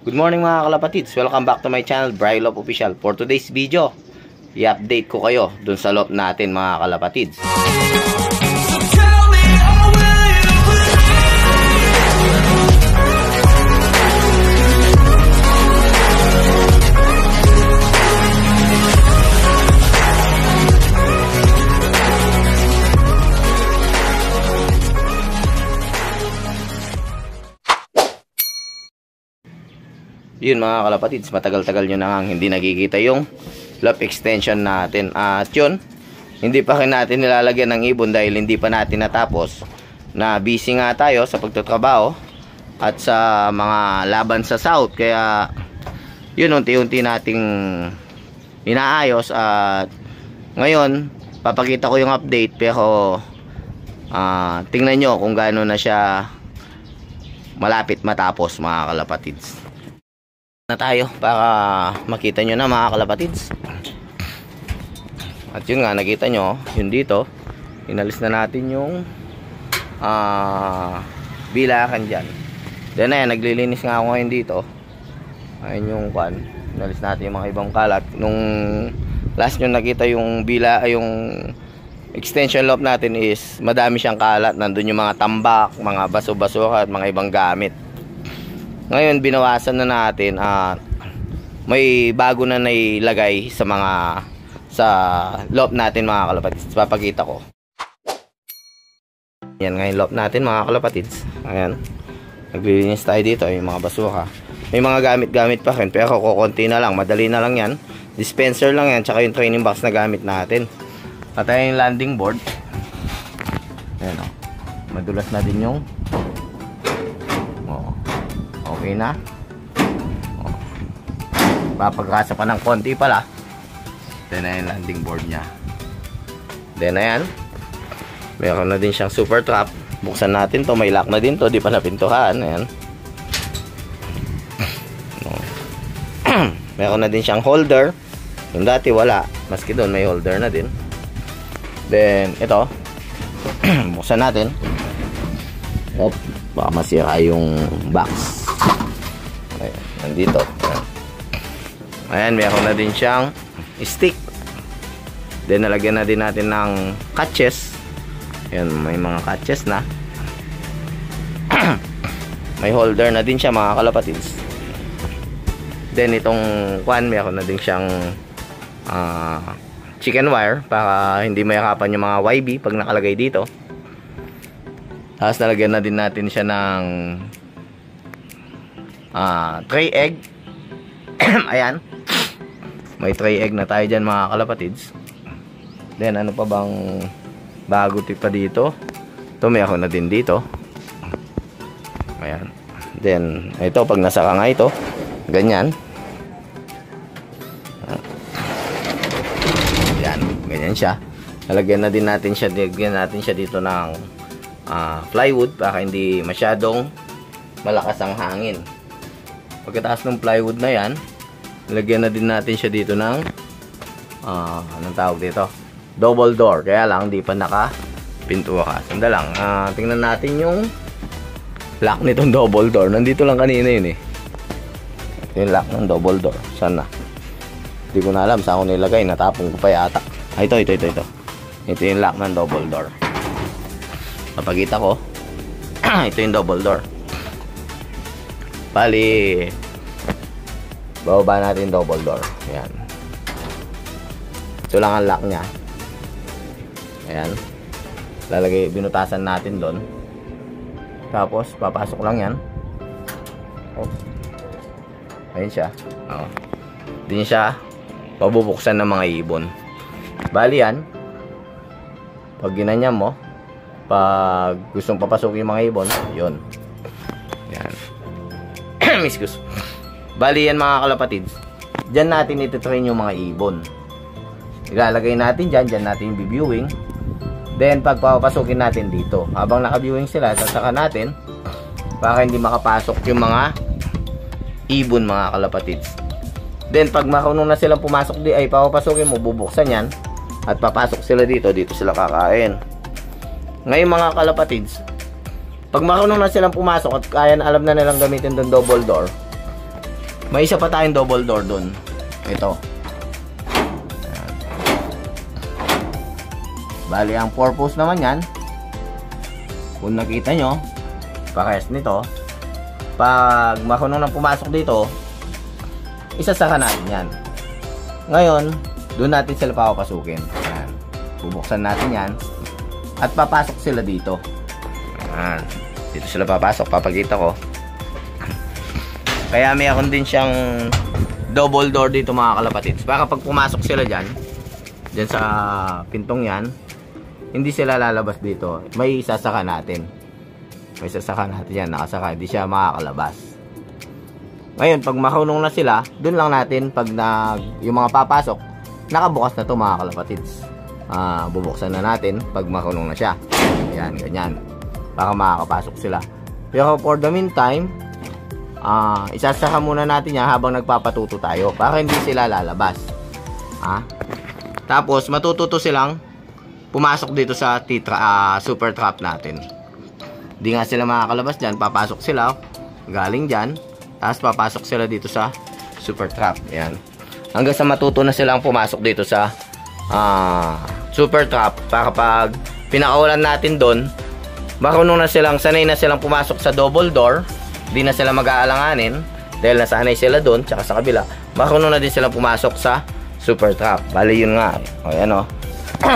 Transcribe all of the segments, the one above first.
Good morning mga kalapatids, welcome back to my channel, Brylop Official. For today's video, i-update ko kayo dun sa loft natin mga kalapatids. Yun mga kalapatids, matagal-tagal nyo na nga hindi nakikita yung loft extension natin. At yun, hindi pa natin nilalagyan ng ibon dahil hindi pa natin natapos. Na busy nga tayo sa pagtatrabaho at sa mga laban sa south. Kaya yun, unti-unti nating inaayos. At ngayon, papakita ko yung update. Pero tingnan nyo kung gaano na siya malapit matapos mga kalapatids. Na tayo para makita nyo na mga kalapatids. At yun nga, nakita nyo yun dito, inalis na natin yung bilakan dyan. Then ayan, naglilinis nga ako ngayon dito. Ayun yung kan, inalis natin yung mga ibang kalat. Nung last nyo nakita yung yung extension loft natin is madami siyang kalat. Nandun yung mga tambak, mga baso-basura at mga ibang gamit. Ngayon binawasan na natin at may bago na nailagay sa loft natin mga kalapatids. Papakita ko. Yan ngayon loft natin mga kalapatids. Ayan. Naglilinis tayo dito yung mga basura. May mga gamit-gamit pa rin pero kukunti na lang. Madali na lang yan. Dispenser lang yan tsaka yung training box na gamit natin. At yung landing board. Ayan o. Madulas na din yung okay na. Papagkasa pa ng konti pala. Then ayan landing board nya. Then ayan, meron na din siyang super trap. Buksan natin to, may lock na din to, di pa napintuhan. Ayan. Meron na din siyang holder. Yung dati wala, maski doon may holder na din. Then ito, buksan natin. Baka masira yung box. Ayan, nandito. Ayan, meron na din siyang stick. Then nalagyan na din natin ng catches. Ayan, may mga catches na. May holder na din siya mga kalapatids. Then itong kwan, meron na din siyang chicken wire para hindi mayakapan yung mga YB pag nakalagay dito. Tapos nalagyan na din natin siya ng tray egg. Ayan. May tray egg na tayo dyan mga kalapatids. Then ano pa bang bago pa dito? Ito meron na din dito. Ayan. Then ito pag nasaka nga ito, ganyan. Ayan, ganyan siya. Nalagyan na din natin siya, dito ng plywood para hindi masyadong malakas ang hangin. Pagkatapos ng plywood na yan, lagyan na din natin siya dito ng anong tawag dito? Double door. Kaya lang, di pa naka-pintura. Sanda lang. Tingnan natin yung lock nitong double door. Nandito lang kanina yun eh. Yung lock ng double door. Saan na? Hindi ko na alam saan ko nilagay. Natapong ko pa yata. Ito. Ito yung lock ng double door. Papakita ko. Ito yung double door. Bali, bababa natin yung double door. Ayan. Ito lang ang lock nya. Ayan. Lalagay, binutasan natin doon. Tapos papasok lang yan. Oh. Ayan siya. Oh. Din siya pabubuksan ng mga ibon. Bali yan, pag ginanyan mo, pag gustong papasukin yung mga ibon, yun. Yan. Miskus. Bali yan mga kalapatids. Diyan natin ititrain yung mga ibon. Ilalagay natin dyan natin yung viewing. Then pag papasukin natin dito, habang naka-viewing sila, sasaka natin para hindi makapasok yung mga ibon mga kalapatids. Then pag marunong na silang pumasok ay papasukin mo, bubuksan yan at papasok sila dito sila kakain. Ngayon mga kalapatids, pag marunong na silang pumasok at kaya na alam na nilang gamitin doon double door, May isa pa tayong double door doon. Ito. Ayan. Bali, ang purpose naman yan, kung nakita nyo, pakayas nito, pag marunong nang pumasok dito, isasaka natin yan. Ngayon, doon natin sila papapasukin. Ayan. Bubuksan natin yan. At papasok sila dito. Ayan. Dito sila papasok. Papakita ko. Kaya may akong din siyang double door dito mga kalapatids. Para pag pumasok sila dyan sa pintong yan, hindi sila lalabas dito. May sasaka natin. May sasaka natin yan. Nakasaka. Hindi siya makakalabas. Ngayon, pag marunong na sila, dun lang natin pag yung mga papasok, nakabukas na to mga kalapatids. Bubuksan na natin pag marunong na siya. Ayan, ganyan. Para makakapasok sila. Pero for the meantime, isasaka muna natin yan habang nagpapatuto tayo para hindi sila lalabas. Tapos, matututo silang pumasok dito sa super trap natin. Hindi nga sila makakalabas dyan. Papasok sila galing dyan. Tapos papasok sila dito sa super trap. Ayan. Hanggang sa matuto na silang pumasok dito sa super trap. Para pag pinakawalan natin doon, marunong na silang, sanay na silang pumasok sa double door. Hindi na sila mag-aalanganin. Dahil nasanay sila doon, tsaka sa kabila. Marunong na din silang pumasok sa super trap. Bali yun nga. O yan o.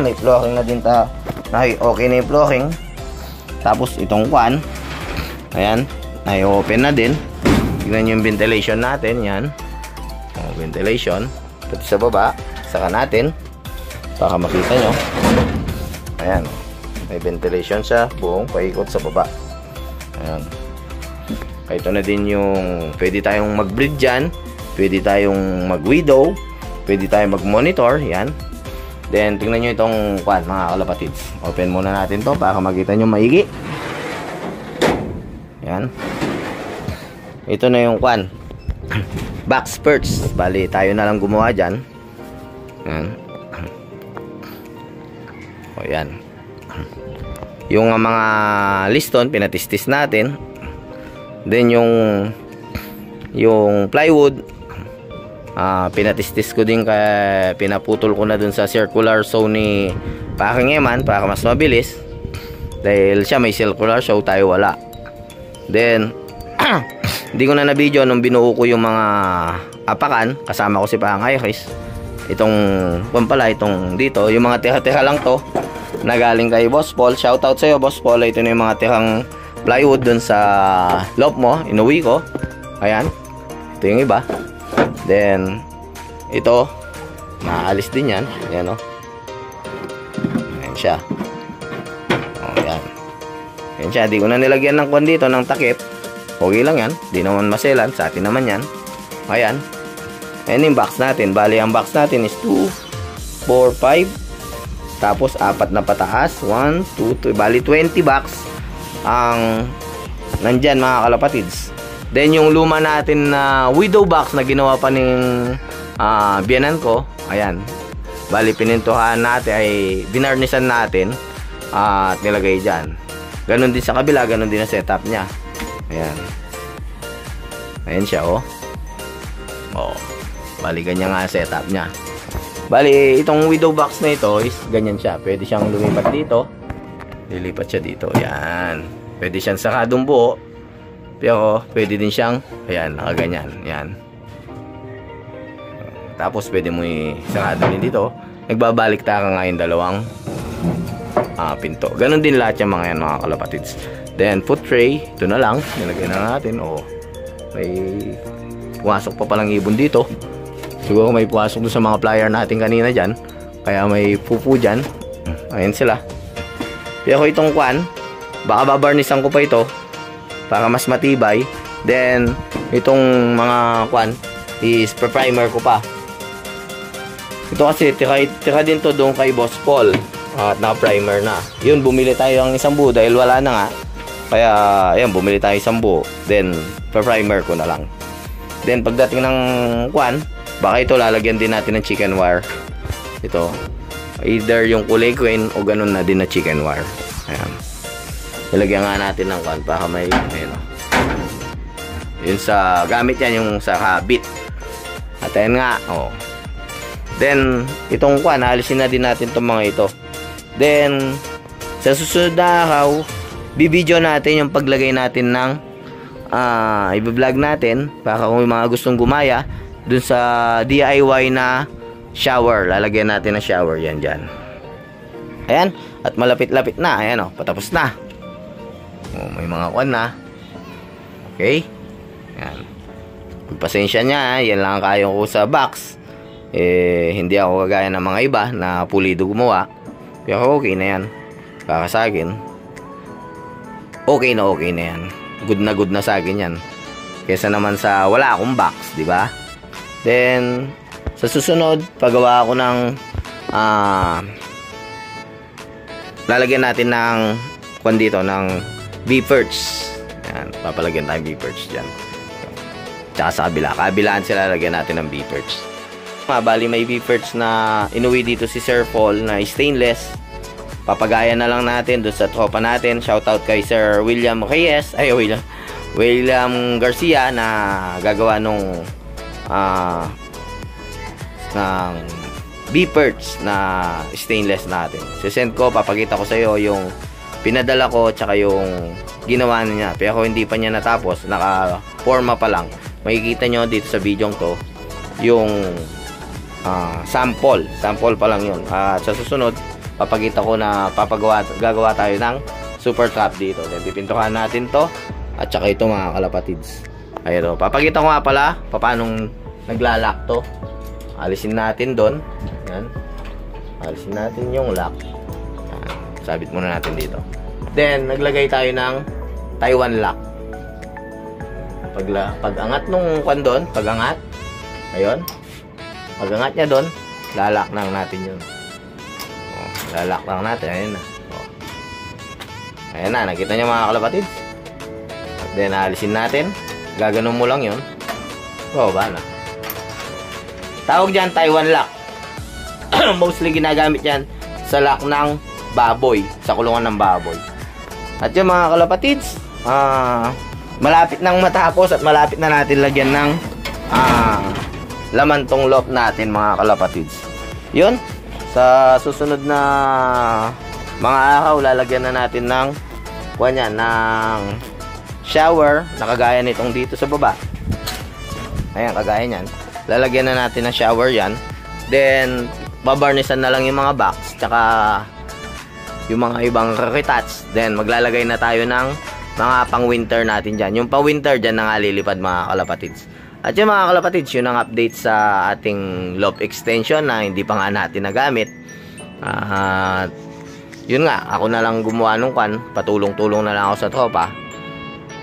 May flooring na din ta. Okay na yung flooring. Tapos itong kwan. Ayan. Ay open na din. Tignan nyo yung ventilation natin. Yan. Ventilation. Pati sa baba. Saka natin. Para makita nyo. Ayan. May ventilation siya. Buong paikot sa baba. Ayan. Ito na din yung pwede tayong mag-breed dyan. Pwede tayong mag-window. Pwede tayong mag-monitor. Yan. Then, tingnan nyo itong kwan, mga kalapatids. Open muna natin to para makita nyo maigi. Yan. Ito na yung kwan. Box perch. Bali, tayo na lang gumawa dyan. Yan. O, yan. Yung mga liston, pinatistis natin. Then, yung plywood, pinatistis ko din kaya pinaputol ko na dun sa circular saw ni Paking Eman para mas mabilis dahil siya may circular saw, tayo wala. Then hindi ko na na-video nung binuo ko yung mga apakan, kasama ko si Pang Iris. Itong pampala, itong dito, yung mga tira-tira lang to na galing kay Boss Paul. Shoutout sa'yo Boss Paul. Ito na yung mga tirang plywood dun sa loft mo, inuwi ko. Ayan, ito yung iba. Then, ito, maalis din yan. Ayan o. Ayan siya. O, ayan. Ayan siya. Di ko na nilagyan ng kwan dito, ng takip. Okay lang yan. Di naman maselan. Sa atin naman yan. Ayan. Ayan yung box natin. Bali, ang box natin is 2, 4, 5. Tapos, 4 na pataas. 1, 2, 3. Bali, 20 box ang nandyan, mga kalapatids. Then yung luma natin na widow box na ginawa pa ng biyanan ko, ayan. Bali pinintuhan natin ay binarnisan natin at nilagay diyan. Ganon din sa kabila, ganon din ang setup niya. Ayan. Ayan siya oh. Oh. Bali ganyan nga ang setup niya. Bali itong widow box na ito is ganyan siya. Pwede siyang lumipat dito. Lilipat siya dito. Ayan. Pwede siyang sakadong buo. Pero pwede din siyang ayan, nakaganyan. Ayan. Tapos pwede mo isarado din dito. Nagbabalik taka nga yung dalawang pinto. Ganon din lahat yung mga yan, mga kalapatids. Then foot tray, ito na lang. Nilagay na natin. O, may pumasok pa palang ibon dito. Siguro may pumasok doon sa mga plier natin kanina dyan. Kaya may pupu dyan. Ayan sila. Pero itong kwan, baka babarnisan ko pa ito para mas matibay. Then itong mga kwan is primer ko pa. Ito kasi tira din to doon kay Boss Paul at naka-primer na. Yun, bumili tayo ng isang buo dahil wala na nga. Kaya ayan, bumili tayo isang buo. Then primer ko na lang. Then pagdating ng kwan, baka ito lalagyan din natin ng chicken wire. Ito, either yung kulay queen o ganun na din na chicken wire. Ayan. Ilagyan nga natin ng kwan para may ayun, Yun sa gamit yan yung sa habit. At ayan nga, oh. Then itong kwan, alisin na din natin itong mga ito. Then sa susunod na araw, bibideo natin yung paglagay natin ng i-vlog natin para kung yung mga gustong gumaya dun sa DIY na shower, lalagyan natin ng shower yan dyan. Ayan, at malapit-lapit na. Ayan o, patapos na. Oh, may mga kwan na. Okay. Ayan. Pagpasensya nya, yan lang ang kayong ko sa box. Hindi ako kagaya ng mga iba na pulido gumawa. Pero okay na yan. Para sa akin, okay na yan. Good na sa akin yan. Kesa naman sa wala akong box, di ba? Then sa susunod, paggawa ako ng lalagyan natin ng kwan dito ng V-perch. Yan, papalagyan tayong V-perch dyan. Tsaka sa kabilaan sila lalagyan natin ng V-perch. Bali may V-perch na inuwi dito si Sir Paul na stainless. Papagaya na lang natin doon sa tropa natin. Shoutout kay Sir William Reyes. Ay, William Garcia na gagawa nung ng V-perch na stainless natin. Sisend ko, papakita ko sa iyo yung pinadala ko tsaka yung ginawa niya. Pero hindi pa niya natapos, naka-forma pa lang. Makikita nyo dito sa video to yung sample pa lang yun. Sa susunod, papakita ko na gagawa tayo ng super trap dito. Then pipintuhan natin to at saka ito mga kalapatids. Ayun, papakita ko nga pala paano naglalak to. Alisin natin doon. Yan. Alisin natin yung lock. Yan. Sabit muna natin dito. Then, naglagay tayo ng Taiwan lock. Pag-angat nung kwan doon, pag-angat. Ayun. Pag-angat niya doon, lalak lang natin yun. O, lalak lang natin. Ayun na. O. Ayan na. Nakita niyo mga kalapatids. Then, alisin natin. Gaganon mo lang yun. O, bahala. Tawag dyan, Taiwan lock. Mostly ginagamit yan sa lock ng baboy. Sa kulungan ng baboy. At yung mga kalapatids, malapit nang matapos at malapit na natin lagyan ng laman tong lock natin mga kalapatids. Yun. Sa susunod na mga araw, lalagyan na natin ng ng shower na kagaya nitong dito sa baba. Ayan, kagaya nyan. Lalagyan na natin ng shower yan. Then, babarnisan na lang yung mga box. Tsaka, yung mga ibang retouch. Then, maglalagay na tayo ng mga pang-winter natin dyan. Yung pang-winter dyan na nga lilipad mga kalapatids. At yung mga kalapatids, yun ang update sa ating loft extension na hindi pa nga natin nagamit. Yun nga, ako na lang gumawa nung kwan. Patulong-tulong na lang ako sa tropa.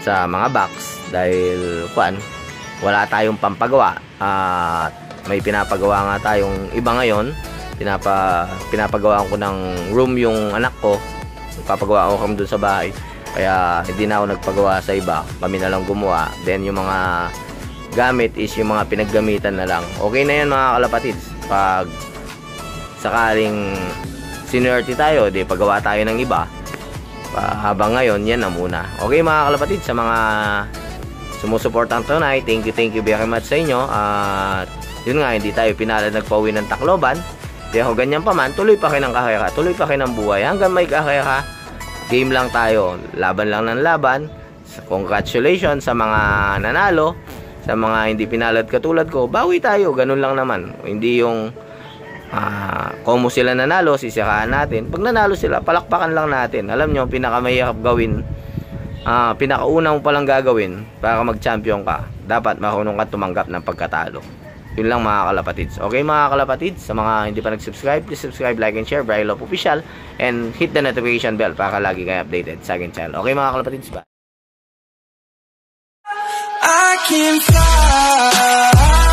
Sa mga box. Dahil, kwan, wala tayong pampagawa. May pinapagawa nga tayong iba ngayon. Pinapagawa ko ng room yung anak ko. Papagawa ko kami dun sa bahay. Kaya hindi na ako nagpagawa sa iba. Kami na lang gumawa. Then yung mga gamit is yung mga pinaggamitan na lang. Okay na yan mga kalapatids. Pag sakaling seniority tayo, di pagawa tayo ng iba. Habang ngayon, yan na muna. Okay mga kalapatids, sa mga sumusuportang tunay, thank you very much sa inyo. At yun nga, hindi tayo pinalad nagpauwi ng Tacloban. Pero ganyan pa man, tuloy pa kayo ng karera, tuloy pa kayo ng buhay. Hanggang may karera, game lang tayo. Laban lang ng laban. Congratulations sa mga nanalo. Sa mga hindi pinalad katulad ko, bawi tayo. Ganun lang naman. Hindi yung kung sila nanalo, sisirahan natin. Pag nanalo sila, palakpakan lang natin. Alam nyo, pinakamahirap gawin, pinakaunang pa lang gagawin para mag-champion ka, dapat marunong ka tumanggap ng pagkatalo. Yun lang mga kalapatids. Okay mga kalapatids, sa mga hindi pa nag-subscribe, please subscribe, like, and share, Brylop Official, and hit the notification bell para lagi kayo updated sa akin channel. Okay mga kalapatids, bye! I can fly.